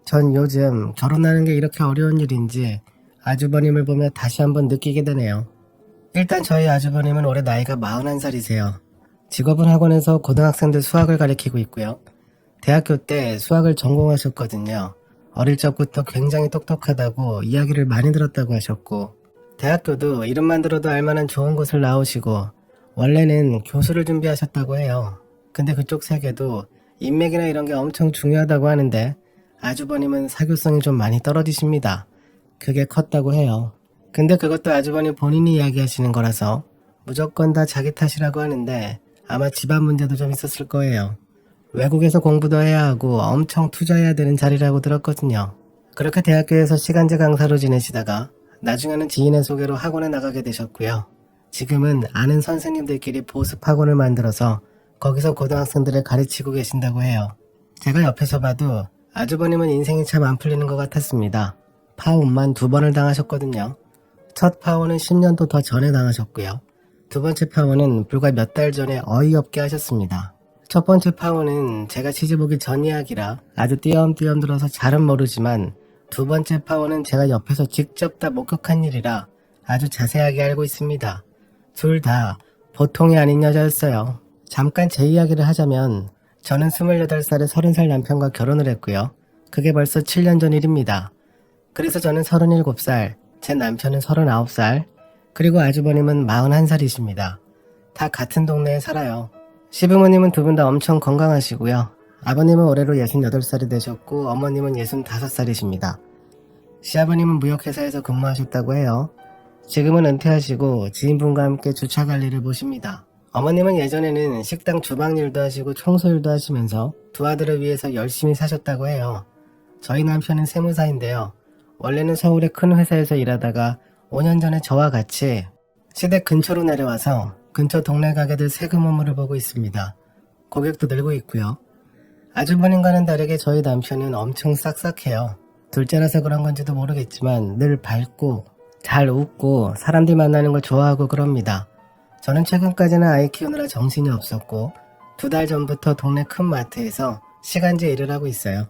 전 요즘 결혼하는 게 이렇게 어려운 일인지 아주버님을 보며 다시 한번 느끼게 되네요. 일단 저희 아주버님은 올해 나이가 41살이세요. 직업은 학원에서 고등학생들 수학을 가르치고 있고요. 대학교 때 수학을 전공하셨거든요. 어릴 적부터 굉장히 똑똑하다고 이야기를 많이 들었다고 하셨고, 대학교도 이름만 들어도 알만한 좋은 곳을 나오시고 원래는 교수를 준비하셨다고 해요. 근데 그쪽 세계도 인맥이나 이런 게 엄청 중요하다고 하는데 아주버님은 사교성이 좀 많이 떨어지십니다. 그게 컸다고 해요. 근데 그것도 아주버님 본인이 이야기하시는 거라서 무조건 다 자기 탓이라고 하는데 아마 집안 문제도 좀 있었을 거예요. 외국에서 공부도 해야 하고 엄청 투자해야 되는 자리라고 들었거든요. 그렇게 대학교에서 시간제 강사로 지내시다가 나중에는 지인의 소개로 학원에 나가게 되셨고요. 지금은 아는 선생님들끼리 보습 학원을 만들어서 거기서 고등학생들을 가르치고 계신다고 해요. 제가 옆에서 봐도 아주버님은 인생이 참 안 풀리는 것 같았습니다. 파혼만 2번을 당하셨거든요. 첫 파혼은 10년도 더 전에 당하셨고요. 두 번째 파혼은 불과 몇 달 전에 어이없게 하셨습니다. 첫 번째 파혼은 제가 시집 오기 전 이야기라 아주 띄엄띄엄 들어서 잘은 모르지만 두 번째 파혼은 제가 옆에서 직접 다 목격한 일이라 아주 자세하게 알고 있습니다. 둘 다 보통이 아닌 여자였어요. 잠깐 제 이야기를 하자면 저는 28살에 30살 남편과 결혼을 했고요. 그게 벌써 7년 전 일입니다. 그래서 저는 37살, 제 남편은 39살, 그리고 아주버님은 41살이십니다. 다 같은 동네에 살아요. 시부모님은 두 분 다 엄청 건강하시고요. 아버님은 올해로 68살이 되셨고 어머님은 65살이십니다. 시아버님은 무역회사에서 근무하셨다고 해요. 지금은 은퇴하시고 지인분과 함께 주차 관리를 보십니다. 어머님은 예전에는 식당 주방 일도 하시고 청소 일도 하시면서 두 아들을 위해서 열심히 사셨다고 해요. 저희 남편은 세무사인데요. 원래는 서울의 큰 회사에서 일하다가 5년 전에 저와 같이 시댁 근처로 내려와서 근처 동네 가게들 세금 업무를 보고 있습니다. 고객도 늘고 있고요. 아주버님과는 다르게 저희 남편은 엄청 싹싹해요. 둘째라서 그런 건지도 모르겠지만 늘 밝고 잘 웃고 사람들 만나는 걸 좋아하고 그럽니다. 저는 최근까지는 아이 키우느라 정신이 없었고 2달 전부터 동네 큰 마트에서 시간제 일을 하고 있어요.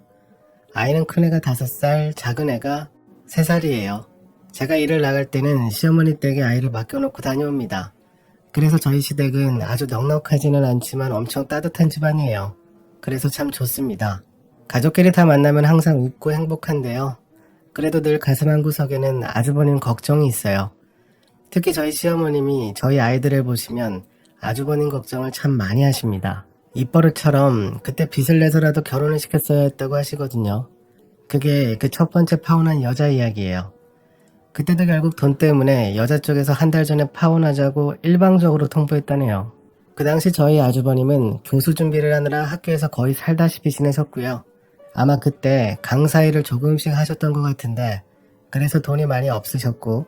아이는 큰애가 5살, 작은 애가 3살이에요. 제가 일을 나갈 때는 시어머니 댁에 아이를 맡겨놓고 다녀옵니다. 그래서 저희 시댁은 아주 넉넉하지는 않지만 엄청 따뜻한 집안이에요. 그래서 참 좋습니다. 가족끼리 다 만나면 항상 웃고 행복한데요. 그래도 늘 가슴 한구석에는 아주버님 걱정이 있어요. 특히 저희 시어머님이 저희 아이들을 보시면 아주버님 걱정을 참 많이 하십니다. 입버릇처럼 그때 빚을 내서라도 결혼을 시켰어야 했다고 하시거든요. 그게 그 첫 번째 파혼한 여자 이야기예요. 그때도 결국 돈 때문에 여자 쪽에서 한 달 전에 파혼하자고 일방적으로 통보했다네요. 그 당시 저희 아주버님은 교수 준비를 하느라 학교에서 거의 살다시피 지내셨고요. 아마 그때 강사 일을 조금씩 하셨던 것 같은데 그래서 돈이 많이 없으셨고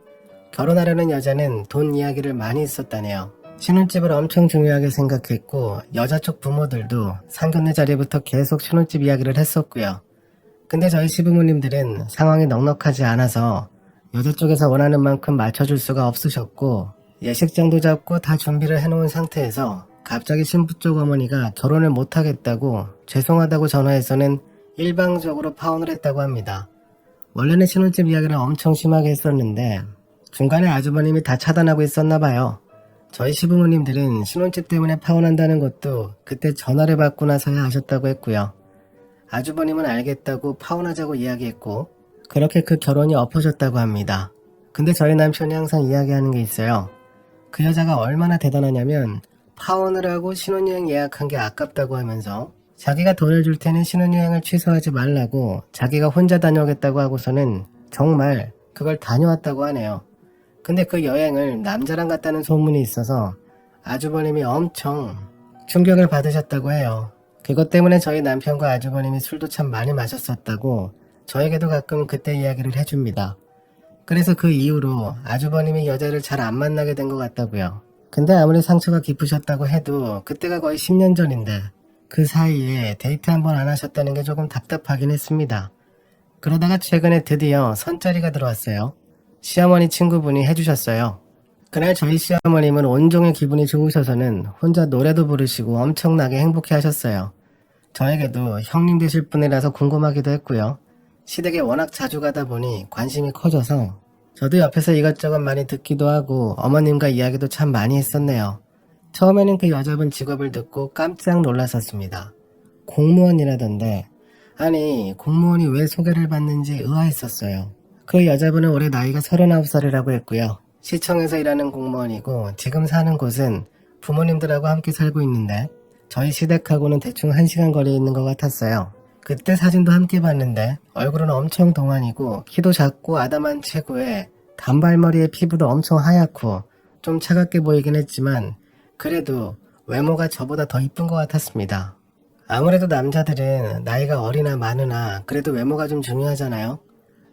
결혼하려는 여자는 돈 이야기를 많이 했었다네요. 신혼집을 엄청 중요하게 생각했고 여자 쪽 부모들도 상견례 자리부터 계속 신혼집 이야기를 했었고요. 근데 저희 시부모님들은 상황이 넉넉하지 않아서 여자 쪽에서 원하는 만큼 맞춰줄 수가 없으셨고 예식장도 잡고 다 준비를 해놓은 상태에서 갑자기 신부 쪽 어머니가 결혼을 못하겠다고 죄송하다고 전화해서는 일방적으로 파혼을 했다고 합니다. 원래는 신혼집 이야기를 엄청 심하게 했었는데 중간에 아주버님이 다 차단하고 있었나봐요. 저희 시부모님들은 신혼집 때문에 파혼한다는 것도 그때 전화를 받고 나서야 하셨다고 했고요. 아주버님은 알겠다고 파혼하자고 이야기했고 그렇게 그 결혼이 엎어졌다고 합니다. 근데 저희 남편이 항상 이야기하는 게 있어요. 그 여자가 얼마나 대단하냐면 파혼을 하고 신혼여행 예약한 게 아깝다고 하면서 자기가 돈을 줄 테니 신혼여행을 취소하지 말라고 자기가 혼자 다녀오겠다고 하고서는 정말 그걸 다녀왔다고 하네요. 근데 그 여행을 남자랑 갔다는 소문이 있어서 아주버님이 엄청 충격을 받으셨다고 해요. 그것 때문에 저희 남편과 아주버님이 술도 참 많이 마셨었다고 저에게도 가끔 그때 이야기를 해줍니다. 그래서 그 이후로 아주버님이 여자를 잘 안 만나게 된 것 같다고요. 근데 아무리 상처가 깊으셨다고 해도 그때가 거의 10년 전인데 그 사이에 데이트 한 번 안 하셨다는 게 조금 답답하긴 했습니다. 그러다가 최근에 드디어 선자리가 들어왔어요. 시어머니 친구분이 해주셨어요. 그날 저희 시어머님은 온종일 기분이 좋으셔서는 혼자 노래도 부르시고 엄청나게 행복해 하셨어요. 저에게도 형님 되실 분이라서 궁금하기도 했고요. 시댁에 워낙 자주 가다 보니 관심이 커져서 저도 옆에서 이것저것 많이 듣기도 하고 어머님과 이야기도 참 많이 했었네요. 처음에는 그 여자분 직업을 듣고 깜짝 놀랐었습니다. 공무원이라던데, 아니 공무원이 왜 소개를 받는지 의아했었어요. 그 여자분은 올해 나이가 39살이라고 했고요. 시청에서 일하는 공무원이고 지금 사는 곳은 부모님들하고 함께 살고 있는데 저희 시댁하고는 대충 1시간 거리에 있는 것 같았어요. 그때 사진도 함께 봤는데 얼굴은 엄청 동안이고 키도 작고 아담한 체구에 단발머리에 피부도 엄청 하얗고 좀 차갑게 보이긴 했지만 그래도 외모가 저보다 더 이쁜 것 같았습니다. 아무래도 남자들은 나이가 어리나 많으나 그래도 외모가 좀 중요하잖아요.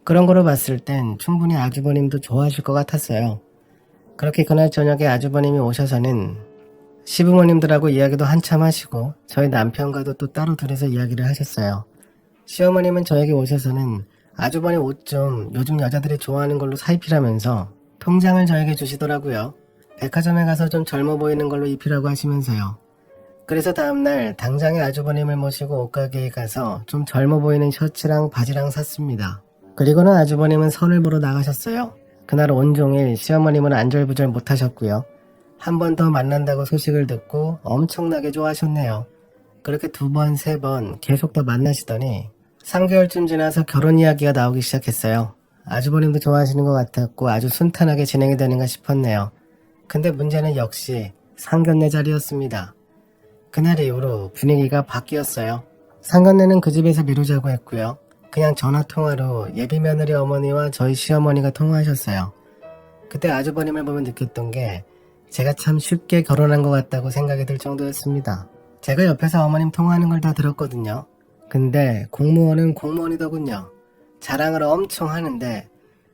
그런 거로 봤을 땐 충분히 아주버님도 좋아하실 것 같았어요. 그렇게 그날 저녁에 아주버님이 오셔서는 시부모님들하고 이야기도 한참 하시고 저희 남편과도 또 따로 둘이서 이야기를 하셨어요. 시어머님은 저에게 오셔서는 아주버님 옷 좀 요즘 여자들이 좋아하는 걸로 사입히라면서 통장을 저에게 주시더라고요. 백화점에 가서 좀 젊어 보이는 걸로 입히라고 하시면서요. 그래서 다음날 당장에 아주버님을 모시고 옷가게에 가서 좀 젊어 보이는 셔츠랑 바지랑 샀습니다. 그리고는 아주버님은 선을 보러 나가셨어요. 그날 온종일 시어머님은 안절부절 못하셨고요. 한 번 더 만난다고 소식을 듣고 엄청나게 좋아하셨네요. 그렇게 2번, 3번 계속 더 만나시더니 3개월쯤 지나서 결혼 이야기가 나오기 시작했어요. 아주버님도 좋아하시는 것 같았고 아주 순탄하게 진행이 되는가 싶었네요. 근데 문제는 역시 상견례 자리였습니다. 그날 이후로 분위기가 바뀌었어요. 상견례는 그 집에서 미루자고 했고요. 그냥 전화통화로 예비 며느리 어머니와 저희 시어머니가 통화하셨어요. 그때 아주버님을 보면 느꼈던 게 제가 참 쉽게 결혼한 것 같다고 생각이 들 정도였습니다. 제가 옆에서 어머님 통화하는 걸 다 들었거든요. 근데 공무원은 공무원이더군요. 자랑을 엄청 하는데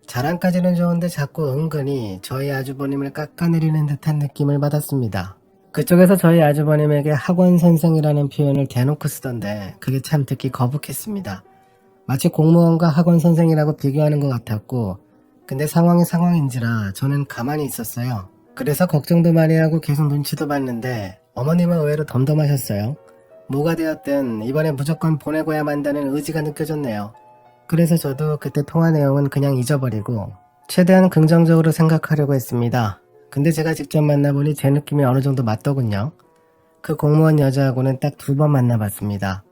자랑까지는 좋은데 자꾸 은근히 저희 아주버님을 깎아내리는 듯한 느낌을 받았습니다. 그쪽에서 저희 아주버님에게 학원 선생이라는 표현을 대놓고 쓰던데 그게 참 듣기 거북했습니다. 마치 공무원과 학원 선생이라고 비교하는 것 같았고 근데 상황이 상황인지라 저는 가만히 있었어요. 그래서 걱정도 많이 하고 계속 눈치도 봤는데 어머님은 의외로 덤덤하셨어요. 뭐가 되었든 이번에 무조건 보내고야 만다는 의지가 느껴졌네요. 그래서 저도 그때 통화 내용은 그냥 잊어버리고 최대한 긍정적으로 생각하려고 했습니다. 근데 제가 직접 만나보니 제 느낌이 어느 정도 맞더군요. 그 공무원 여자하고는 딱 2번 만나봤습니다.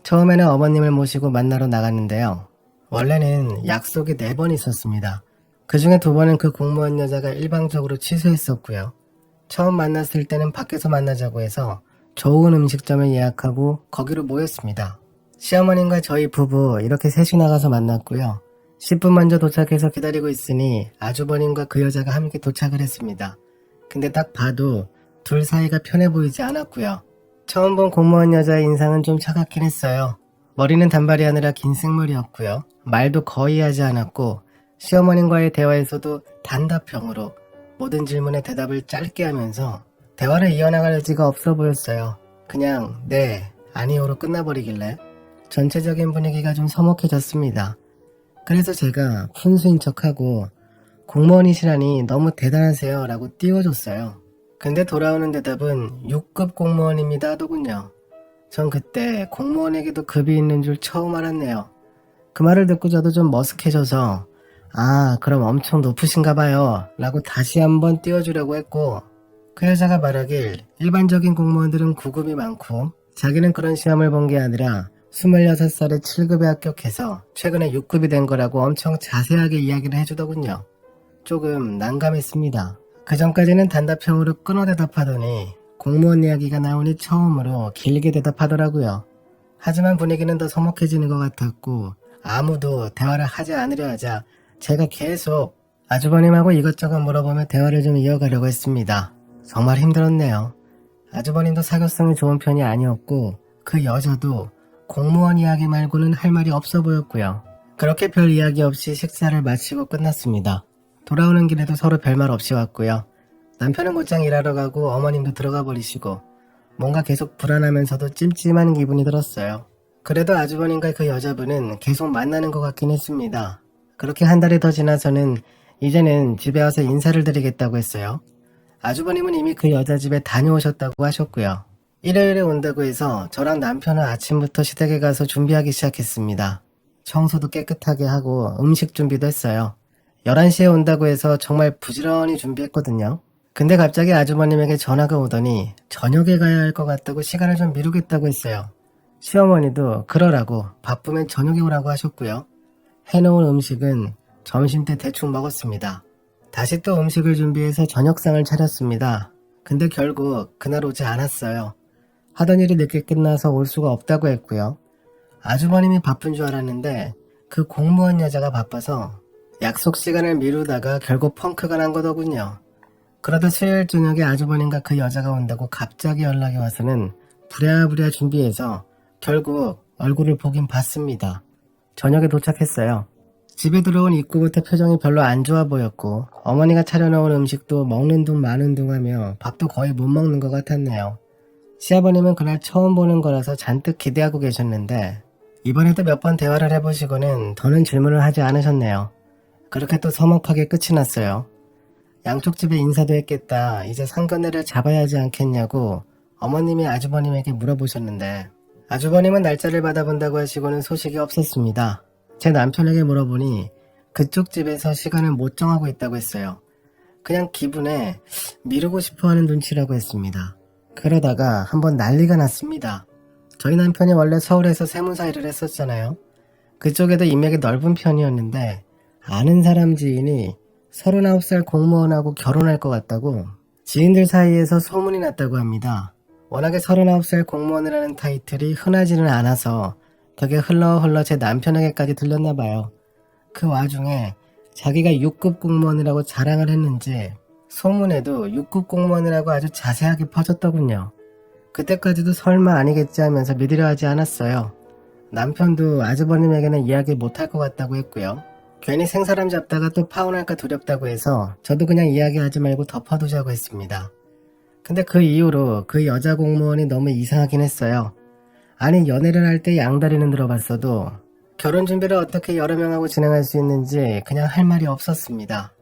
처음에는 어머님을 모시고 만나러 나갔는데요. 원래는 약속이 4번 있었습니다. 그 중에 2번은 그 공무원 여자가 일방적으로 취소했었고요. 처음 만났을 때는 밖에서 만나자고 해서 좋은 음식점을 예약하고 거기로 모였습니다. 시어머님과 저희 부부 이렇게 셋이 나가서 만났고요. 10분 먼저 도착해서 기다리고 있으니 아주버님과 그 여자가 함께 도착을 했습니다. 근데 딱 봐도 둘 사이가 편해 보이지 않았고요. 처음 본 공무원 여자의 인상은 좀 차갑긴 했어요. 머리는 단발이 아니라 긴 생머리였고요. 말도 거의 하지 않았고 시어머님과의 대화에서도 단답형으로 모든 질문에 대답을 짧게 하면서 대화를 이어나갈 의지가 없어 보였어요. 그냥 네, 아니요로 끝나버리길래 전체적인 분위기가 좀 서먹해졌습니다. 그래서 제가 푼수인 척하고 공무원이시라니 너무 대단하세요 라고 띄워줬어요. 근데 돌아오는 대답은 6급 공무원입니다 하더군요. 전 그때 공무원에게도 급이 있는 줄 처음 알았네요. 그 말을 듣고 저도 좀 머쓱해져서 아 그럼 엄청 높으신가 봐요 라고 다시 한번 띄워주려고 했고 그 여자가 말하길 일반적인 공무원들은 9급이 많고 자기는 그런 시험을 본 게 아니라 26살에 7급에 합격해서 최근에 6급이 된 거라고 엄청 자세하게 이야기를 해주더군요. 조금 난감했습니다. 그 전까지는 단답형으로 끊어 대답하더니 공무원 이야기가 나오니 처음으로 길게 대답하더라고요. 하지만 분위기는 더 서먹해지는 것 같았고 아무도 대화를 하지 않으려 하자 제가 계속 아주버님하고 이것저것 물어보며 대화를 좀 이어가려고 했습니다. 정말 힘들었네요. 아주버님도 사교성이 좋은 편이 아니었고 그 여자도 공무원 이야기 말고는 할 말이 없어 보였고요. 그렇게 별 이야기 없이 식사를 마치고 끝났습니다. 돌아오는 길에도 서로 별말 없이 왔고요. 남편은 곧장 일하러 가고 어머님도 들어가 버리시고 뭔가 계속 불안하면서도 찜찜한 기분이 들었어요. 그래도 아주버님과 그 여자분은 계속 만나는 것 같긴 했습니다. 그렇게 한 달이 더 지나서는 이제는 집에 와서 인사를 드리겠다고 했어요. 아주버님은 이미 그 여자 집에 다녀오셨다고 하셨고요. 일요일에 온다고 해서 저랑 남편은 아침부터 시댁에 가서 준비하기 시작했습니다. 청소도 깨끗하게 하고 음식 준비도 했어요. 11시에 온다고 해서 정말 부지런히 준비했거든요. 근데 갑자기 아주버님에게 전화가 오더니 저녁에 가야 할 것 같다고 시간을 좀 미루겠다고 했어요. 시어머니도 그러라고 바쁘면 저녁에 오라고 하셨고요. 해놓은 음식은 점심때 대충 먹었습니다. 다시 또 음식을 준비해서 저녁상을 차렸습니다. 근데 결국 그날 오지 않았어요. 하던 일이 늦게 끝나서 올 수가 없다고 했고요. 아주버님이 바쁜 줄 알았는데 그 공무원 여자가 바빠서 약속 시간을 미루다가 결국 펑크가 난 거더군요. 그러다 수요일 저녁에 아주버님과 그 여자가 온다고 갑자기 연락이 와서는 부랴부랴 준비해서 결국 얼굴을 보긴 봤습니다. 저녁에 도착했어요. 집에 들어온 입구부터 표정이 별로 안 좋아 보였고 어머니가 차려놓은 음식도 먹는 둥 마는 둥 하며 밥도 거의 못 먹는 것 같았네요. 시아버님은 그날 처음 보는 거라서 잔뜩 기대하고 계셨는데 이번에도 몇 번 대화를 해보시고는 더는 질문을 하지 않으셨네요. 그렇게 또 서먹하게 끝이 났어요. 양쪽 집에 인사도 했겠다. 이제 상견례를 잡아야 하지 않겠냐고 어머님이 아주버님에게 물어보셨는데 아주버님은 날짜를 받아본다고 하시고는 소식이 없었습니다. 제 남편에게 물어보니 그쪽 집에서 시간을 못 정하고 있다고 했어요. 그냥 기분에 미루고 싶어하는 눈치라고 했습니다. 그러다가 한번 난리가 났습니다. 저희 남편이 원래 서울에서 세무사 일을 했었잖아요. 그쪽에도 인맥이 넓은 편이었는데 아는 사람 지인이 39살 공무원하고 결혼할 것 같다고 지인들 사이에서 소문이 났다고 합니다. 워낙에 39살 공무원이라는 타이틀이 흔하지는 않아서 그게 흘러 제 남편에게까지 들렸나 봐요. 그 와중에 자기가 6급 공무원이라고 자랑을 했는지 소문에도 6급 공무원이라고 아주 자세하게 퍼졌더군요. 그때까지도 설마 아니겠지 하면서 믿으려 하지 않았어요. 남편도 아주버님에게는 이야기 못할 것 같다고 했고요. 괜히 생사람 잡다가 또 파혼할까 두렵다고 해서 저도 그냥 이야기하지 말고 덮어두자고 했습니다. 근데 그 이후로 그 여자 공무원이 너무 이상하긴 했어요. 아니 연애를 할 때 양다리는 들어봤어도 결혼 준비를 어떻게 여러 명하고 진행할 수 있는지 그냥 할 말이 없었습니다.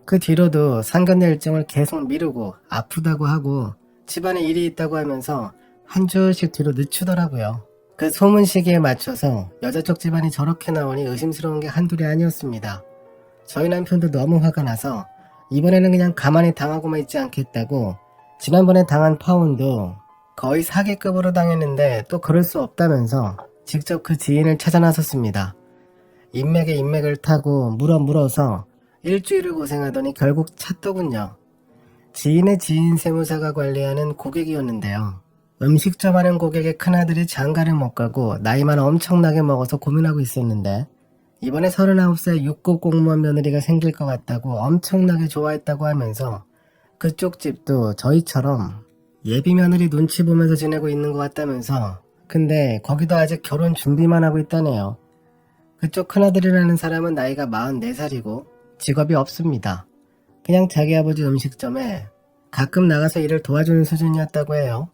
그 뒤로도 상견례 일정을 계속 미루고 아프다고 하고 집안에 일이 있다고 하면서 한 주씩 뒤로 늦추더라고요. 그 소문 시기에 맞춰서 여자 쪽 집안이 저렇게 나오니 의심스러운 게 한둘이 아니었습니다. 저희 남편도 너무 화가 나서 이번에는 그냥 가만히 당하고만 있지 않겠다고 지난번에 당한 파혼도 거의 사기급으로 당했는데 또 그럴 수 없다면서 직접 그 지인을 찾아 나섰습니다. 인맥에 인맥을 타고 물어서 일주일을 고생하더니 결국 찾더군요. 지인의 지인 세무사가 관리하는 고객이었는데요. 음식점 하는 고객의 큰아들이 장가를 못 가고 나이만 엄청나게 먹어서 고민하고 있었는데 이번에 39살 6급 공무원 며느리가 생길 것 같다고 엄청나게 좋아했다고 하면서 그쪽 집도 저희처럼 예비 며느리 눈치 보면서 지내고 있는 것 같다면서 근데 거기도 아직 결혼 준비만 하고 있다네요. 그쪽 큰아들이라는 사람은 나이가 44살이고 직업이 없습니다. 그냥 자기 아버지 음식점에 가끔 나가서 일을 도와주는 수준이었다고 해요.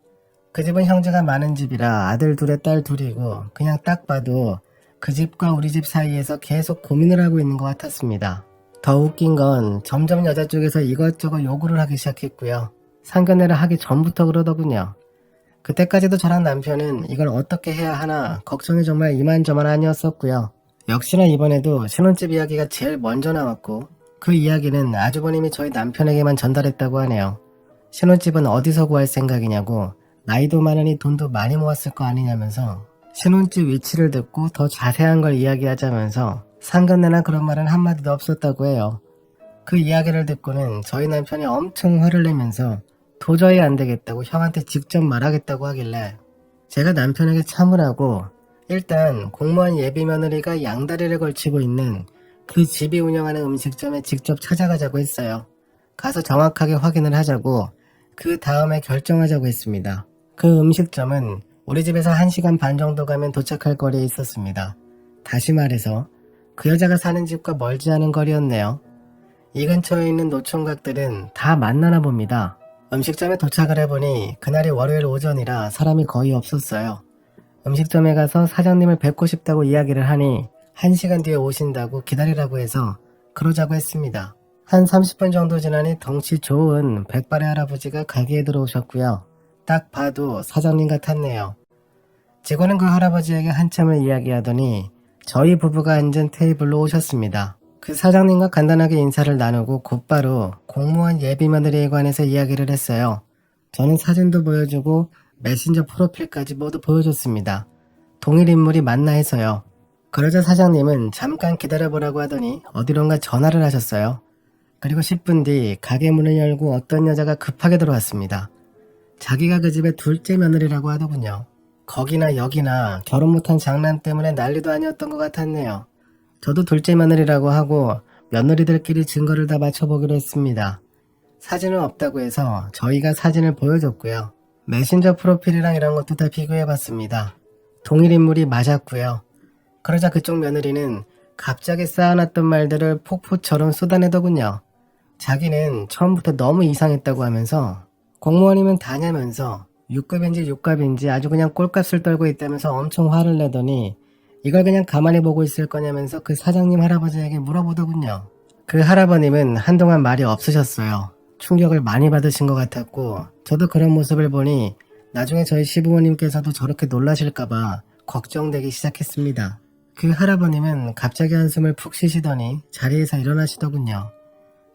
그 집은 형제가 많은 집이라 아들 둘에 딸 둘이고 그냥 딱 봐도 그 집과 우리 집 사이에서 계속 고민을 하고 있는 것 같았습니다. 더 웃긴 건 점점 여자 쪽에서 이것저것 요구를 하기 시작했고요. 상견례를 하기 전부터 그러더군요. 그때까지도 저랑 남편은 이걸 어떻게 해야 하나 걱정이 정말 이만저만 아니었었고요. 역시나 이번에도 신혼집 이야기가 제일 먼저 나왔고 그 이야기는 아주버님이 저희 남편에게만 전달했다고 하네요. 신혼집은 어디서 구할 생각이냐고 나이도 많으니 돈도 많이 모았을 거 아니냐면서 신혼집 위치를 듣고 더 자세한 걸 이야기하자면서 상견례나 그런 말은 한마디도 없었다고 해요. 그 이야기를 듣고는 저희 남편이 엄청 화를 내면서 도저히 안 되겠다고 형한테 직접 말하겠다고 하길래 제가 남편에게 참으라고 일단 공무원 예비 며느리가 양다리를 걸치고 있는 그 집이 운영하는 음식점에 직접 찾아가자고 했어요. 가서 정확하게 확인을 하자고 그 다음에 결정하자고 했습니다. 그 음식점은 우리 집에서 1시간 반 정도 가면 도착할 거리에 있었습니다. 다시 말해서 그 여자가 사는 집과 멀지 않은 거리였네요. 이 근처에 있는 노총각들은 다 만나나 봅니다. 음식점에 도착을 해보니 그날이 월요일 오전이라 사람이 거의 없었어요. 음식점에 가서 사장님을 뵙고 싶다고 이야기를 하니 1시간 뒤에 오신다고 기다리라고 해서 그러자고 했습니다. 한 30분 정도 지나니 덩치 좋은 백발의 할아버지가 가게에 들어오셨고요. 딱 봐도 사장님 같았네요. 직원은 그 할아버지에게 한참을 이야기하더니 저희 부부가 앉은 테이블로 오셨습니다. 그 사장님과 간단하게 인사를 나누고 곧바로 공무원 예비 며느리에 관해서 이야기를 했어요. 저는 사진도 보여주고 메신저 프로필까지 모두 보여줬습니다. 동일 인물이 맞나 해서요. 그러자 사장님은 잠깐 기다려보라고 하더니 어디론가 전화를 하셨어요. 그리고 10분 뒤 가게 문을 열고 어떤 여자가 급하게 들어왔습니다. 자기가 그 집의 둘째 며느리라고 하더군요. 거기나 여기나 결혼 못한 장난 때문에 난리도 아니었던 것 같았네요. 저도 둘째 며느리라고 하고 며느리들끼리 증거를 다 맞춰보기로 했습니다. 사진은 없다고 해서 저희가 사진을 보여줬고요. 메신저 프로필이랑 이런 것도 다 비교해봤습니다. 동일 인물이 맞았고요. 그러자 그쪽 며느리는 갑자기 쌓아놨던 말들을 폭포처럼 쏟아내더군요. 자기는 처음부터 너무 이상했다고 하면서 공무원이면 다냐면서 6급인지 6갑인지 아주 그냥 꼴값을 떨고 있다면서 엄청 화를 내더니 이걸 그냥 가만히 보고 있을 거냐면서 그 사장님 할아버지에게 물어보더군요. 그 할아버님은 한동안 말이 없으셨어요. 충격을 많이 받으신 것 같았고 저도 그런 모습을 보니 나중에 저희 시부모님께서도 저렇게 놀라실까봐 걱정되기 시작했습니다. 그 할아버님은 갑자기 한숨을 푹 쉬시더니 자리에서 일어나시더군요.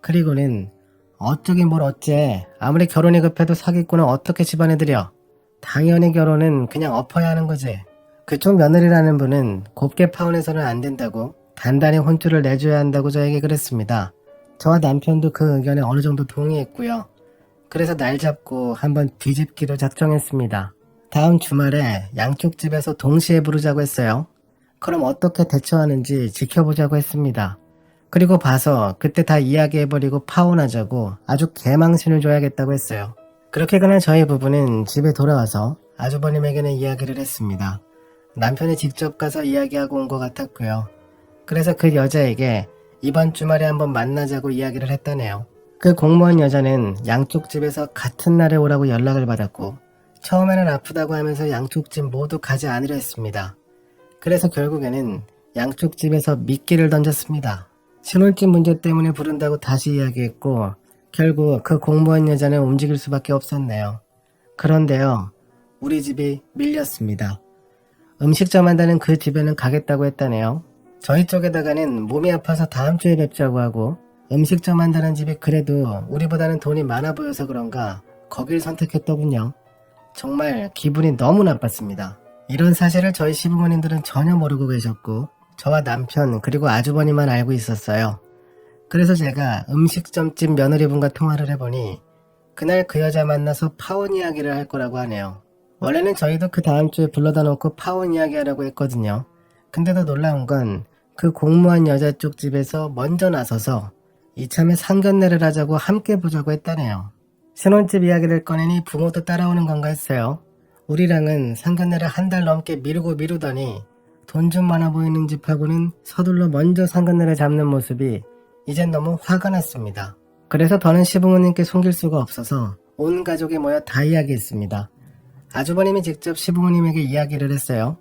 그리고는 어쩌긴 뭘 어째, 아무리 결혼이 급해도 사기꾼은 어떻게 집안에 들여? 당연히 결혼은 그냥 엎어야 하는 거지. 그쪽 며느리라는 분은 곱게 파혼해서는 안 된다고 단단히 혼쭐을 내줘야 한다고 저에게 그랬습니다. 저와 남편도 그 의견에 어느 정도 동의했고요. 그래서 날 잡고 한번 뒤집기로 작정했습니다. 다음 주말에 양쪽 집에서 동시에 부르자고 했어요. 그럼 어떻게 대처하는지 지켜보자고 했습니다. 그리고 봐서 그때 다 이야기해버리고 파혼하자고 아주 개망신을 줘야겠다고 했어요. 그렇게 그날 저희 부부는 집에 돌아와서 아주버님에게는 이야기를 했습니다. 남편이 직접 가서 이야기하고 온 것 같았고요. 그래서 그 여자에게 이번 주말에 한번 만나자고 이야기를 했다네요. 그 공무원 여자는 양쪽 집에서 같은 날에 오라고 연락을 받았고 처음에는 아프다고 하면서 양쪽 집 모두 가지 않으려 했습니다. 그래서 결국에는 양쪽 집에서 미끼를 던졌습니다. 신혼집 문제 때문에 부른다고 다시 이야기했고 결국 그 공무원 여자는 움직일 수밖에 없었네요. 그런데요, 우리 집이 밀렸습니다. 음식점 한다는 그 집에는 가겠다고 했다네요. 저희 쪽에다가는 몸이 아파서 다음 주에 뵙자고 하고 음식점 한다는 집이 그래도 우리보다는 돈이 많아 보여서 그런가 거길 선택했더군요. 정말 기분이 너무 나빴습니다. 이런 사실을 저희 시부모님들은 전혀 모르고 계셨고 저와 남편 그리고 아주버니만 알고 있었어요. 그래서 제가 음식점집 며느리분과 통화를 해보니 그날 그 여자 만나서 파혼 이야기를 할 거라고 하네요. 원래는 저희도 그 다음 주에 불러다 놓고 파혼 이야기 하라고 했거든요. 근데도 놀라운 건 그 공무원 여자 쪽 집에서 먼저 나서서 이참에 상견례를 하자고 함께 보자고 했다네요. 신혼집 이야기를 꺼내니 부모도 따라오는 건가 했어요. 우리랑은 상견례를 한 달 넘게 미루더니 돈 좀 많아 보이는 집하고는 서둘러 먼저 상견례를 잡는 모습이 이젠 너무 화가 났습니다. 그래서 더는 시부모님께 숨길 수가 없어서 온 가족이 모여 다 이야기했습니다. 아주버님이 직접 시부모님에게 이야기를 했어요.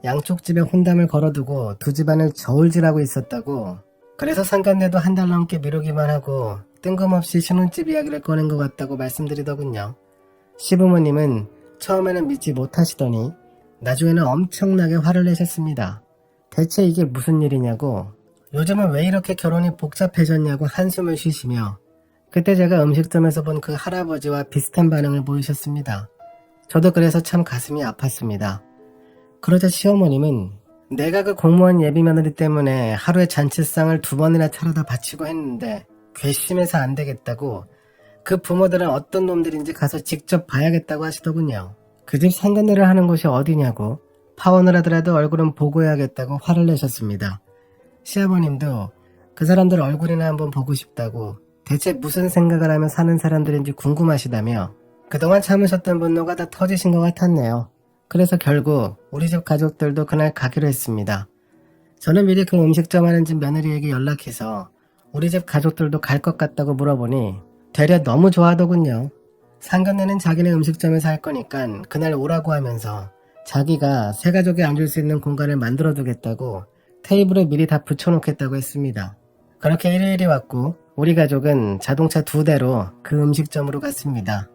양쪽 집에 혼담을 걸어두고 두 집안을 저울질하고 있었다고. 그래서 상견례도 한 달 넘게 미루기만 하고 뜬금없이 신혼집 이야기를 꺼낸 것 같다고 말씀드리더군요. 시부모님은 처음에는 믿지 못하시더니 나중에는 엄청나게 화를 내셨습니다. 대체 이게 무슨 일이냐고, 요즘은 왜 이렇게 결혼이 복잡해졌냐고 한숨을 쉬시며 그때 제가 음식점에서 본 그 할아버지와 비슷한 반응을 보이셨습니다. 저도 그래서 참 가슴이 아팠습니다. 그러자 시어머님은 내가 그 공무원 예비 며느리 때문에 하루에 잔치상을 2번이나 차려다 바치고 했는데 괘씸해서 안 되겠다고 그 부모들은 어떤 놈들인지 가서 직접 봐야겠다고 하시더군요. 그 집 상견례를 하는 곳이 어디냐고, 파혼을 하더라도 얼굴은 보고 해야겠다고 화를 내셨습니다. 시아버님도 그 사람들 얼굴이나 한번 보고 싶다고, 대체 무슨 생각을 하며 사는 사람들인지 궁금하시다며 그동안 참으셨던 분노가 다 터지신 것 같았네요. 그래서 결국 우리 집 가족들도 그날 가기로 했습니다. 저는 미리 그 음식점 하는 집 며느리에게 연락해서 우리 집 가족들도 갈 것 같다고 물어보니 되려 너무 좋아하더군요. 상견례는 자기네 음식점에서 할 거니까 그날 오라고 하면서 자기가 세 가족이 앉을 수 있는 공간을 만들어 두겠다고 테이블에 미리 다 붙여놓겠다고 했습니다. 그렇게 일일이 왔고 우리 가족은 자동차 2대로 그 음식점으로 갔습니다.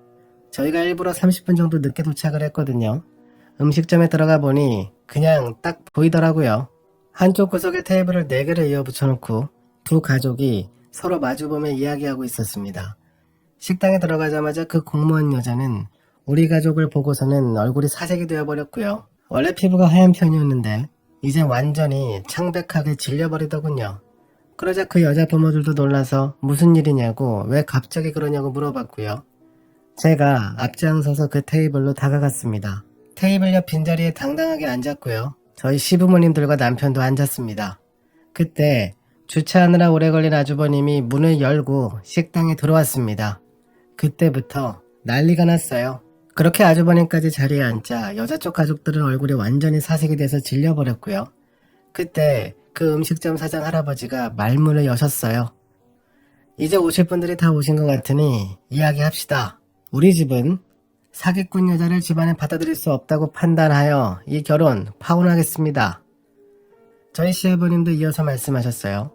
저희가 일부러 30분 정도 늦게 도착을 했거든요. 음식점에 들어가 보니 그냥 딱 보이더라고요. 한쪽 구석에 테이블을 4개를 이어 붙여놓고 두 가족이 서로 마주보며 이야기하고 있었습니다. 식당에 들어가자마자 그 공무원 여자는 우리 가족을 보고서는 얼굴이 사색이 되어버렸고요. 원래 피부가 하얀 편이었는데 이제 완전히 창백하게 질려버리더군요. 그러자 그 여자 부모들도 놀라서 무슨 일이냐고 왜 갑자기 그러냐고 물어봤고요. 제가 앞장서서 그 테이블로 다가갔습니다. 테이블 옆 빈자리에 당당하게 앉았고요. 저희 시부모님들과 남편도 앉았습니다. 그때 주차하느라 오래 걸린 아주버님이 문을 열고 식당에 들어왔습니다. 그때부터 난리가 났어요. 그렇게 아주버님까지 자리에 앉자 여자 쪽 가족들은 얼굴이 완전히 사색이 돼서 질려버렸고요. 그때 그 음식점 사장 할아버지가 말문을 여셨어요. 이제 오실 분들이 다 오신 것 같으니 이야기합시다. 우리 집은 사기꾼 여자를 집안에 받아들일 수 없다고 판단하여 이 결혼 파혼하겠습니다. 저희 시아버님도 이어서 말씀하셨어요.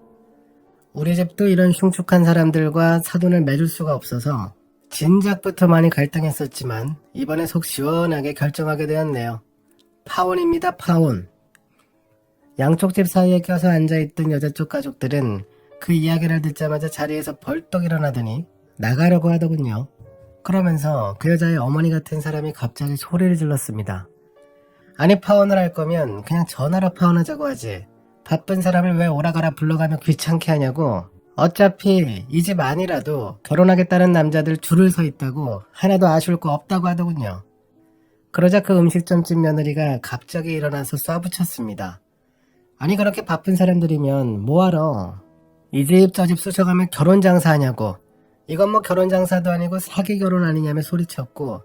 우리 집도 이런 흉측한 사람들과 사돈을 맺을 수가 없어서 진작부터 많이 갈등했었지만 이번에 속 시원하게 결정하게 되었네요. 파혼입니다. 파혼. 양쪽 집 사이에 껴서 앉아있던 여자 쪽 가족들은 그 이야기를 듣자마자 자리에서 벌떡 일어나더니 나가려고 하더군요. 그러면서 그 여자의 어머니 같은 사람이 갑자기 소리를 질렀습니다. 아니 파혼을 할 거면 그냥 전화로 파혼하자고 하지. 바쁜 사람을 왜 오라가라 불러가며 귀찮게 하냐고. 어차피 이 집 아니라도 결혼하겠다는 남자들 줄을 서 있다고 하나도 아쉬울 거 없다고 하더군요. 그러자 그 음식점집 며느리가 갑자기 일어나서 쏴붙였습니다. 아니 그렇게 바쁜 사람들이면 뭐하러 이 집 저 집 쑤셔가며 결혼 장사하냐고. 이건 뭐 결혼 장사도 아니고 사기 결혼 아니냐며 소리쳤고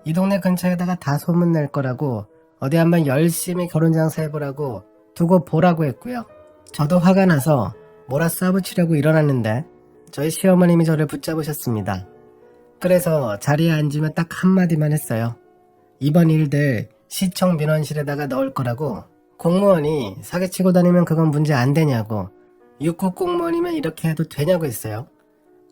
이 동네 근처에다가 다 소문낼 거라고 어디 한번 열심히 결혼 장사해보라고 두고 보라고 했고요. 저도 화가 나서 몰아 쏴붙이려고 일어났는데 저희 시어머님이 저를 붙잡으셨습니다. 그래서 자리에 앉으며 딱 한마디만 했어요. 이번 일들 시청 민원실에다가 넣을 거라고. 공무원이 사기치고 다니면 그건 문제 안 되냐고. 육국 공무원이면 이렇게 해도 되냐고 했어요.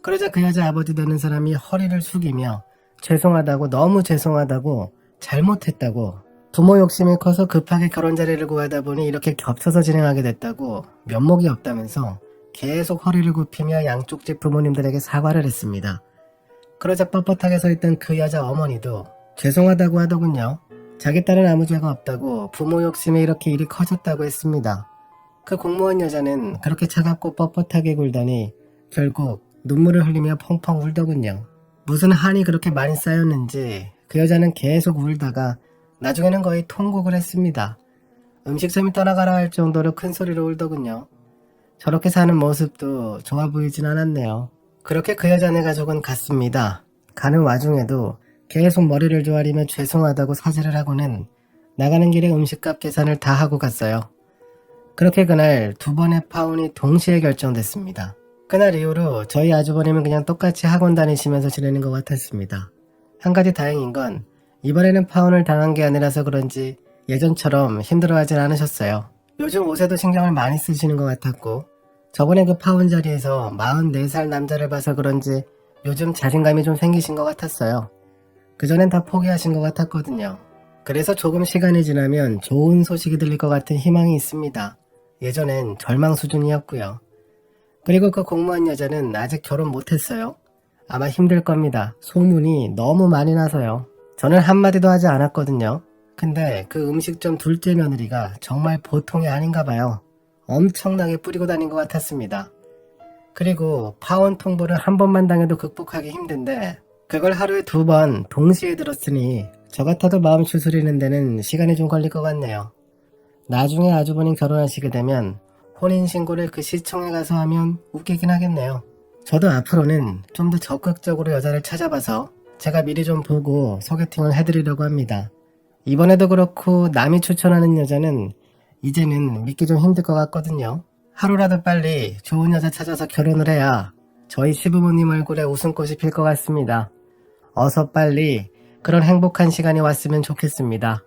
그러자 그 여자 아버지 되는 사람이 허리를 숙이며 죄송하다고, 너무 죄송하다고, 잘못했다고, 부모 욕심이 커서 급하게 결혼 자리를 구하다 보니 이렇게 겹쳐서 진행하게 됐다고, 면목이 없다면서 계속 허리를 굽히며 양쪽 집 부모님들에게 사과를 했습니다. 그러자 뻣뻣하게 서 있던 그 여자 어머니도 죄송하다고 하더군요. 자기 딸은 아무 죄가 없다고 부모 욕심에 이렇게 일이 커졌다고 했습니다. 그 공무원 여자는 그렇게 차갑고 뻣뻣하게 굴더니 결국 눈물을 흘리며 펑펑 울더군요. 무슨 한이 그렇게 많이 쌓였는지 그 여자는 계속 울다가 나중에는 거의 통곡을 했습니다. 음식점이 떠나가라 할 정도로 큰 소리로 울더군요. 저렇게 사는 모습도 좋아 보이진 않았네요. 그렇게 그 여자네 가족은 갔습니다. 가는 와중에도 계속 머리를 조아리며 죄송하다고 사죄를 하고는 나가는 길에 음식값 계산을 다 하고 갔어요. 그렇게 그날 2번의 파혼이 동시에 결정됐습니다. 그날 이후로 저희 아주버님은 그냥 똑같이 학원 다니시면서 지내는 것 같았습니다. 한 가지 다행인 건 이번에는 파혼을 당한 게 아니라서 그런지 예전처럼 힘들어하진 않으셨어요. 요즘 옷에도 신경을 많이 쓰시는 것 같았고 저번에 그 파혼 자리에서 44살 남자를 봐서 그런지 요즘 자신감이 좀 생기신 것 같았어요. 그전엔 다 포기하신 것 같았거든요. 그래서 조금 시간이 지나면 좋은 소식이 들릴 것 같은 희망이 있습니다. 예전엔 절망 수준이었고요. 그리고 그 공무원 여자는 아직 결혼 못했어요. 아마 힘들 겁니다. 소문이 너무 많이 나서요. 저는 한마디도 하지 않았거든요. 근데 그 음식점 둘째 며느리가 정말 보통이 아닌가 봐요. 엄청나게 뿌리고 다닌 것 같았습니다. 그리고 파혼 통보를 한 번만 당해도 극복하기 힘든데 그걸 하루에 2번 동시에 들었으니 저 같아도 마음 추스리는 데는 시간이 좀 걸릴 것 같네요. 나중에 아주버님 결혼하시게 되면 혼인신고를 그 시청에 가서 하면 웃기긴 하겠네요. 저도 앞으로는 좀 더 적극적으로 여자를 찾아봐서 제가 미리 좀 보고 소개팅을 해드리려고 합니다. 이번에도 그렇고 남이 추천하는 여자는 이제는 믿기 좀 힘들 것 같거든요. 하루라도 빨리 좋은 여자 찾아서 결혼을 해야 저희 시부모님 얼굴에 웃음꽃이 필 것 같습니다. 어서 빨리 그런 행복한 시간이 왔으면 좋겠습니다.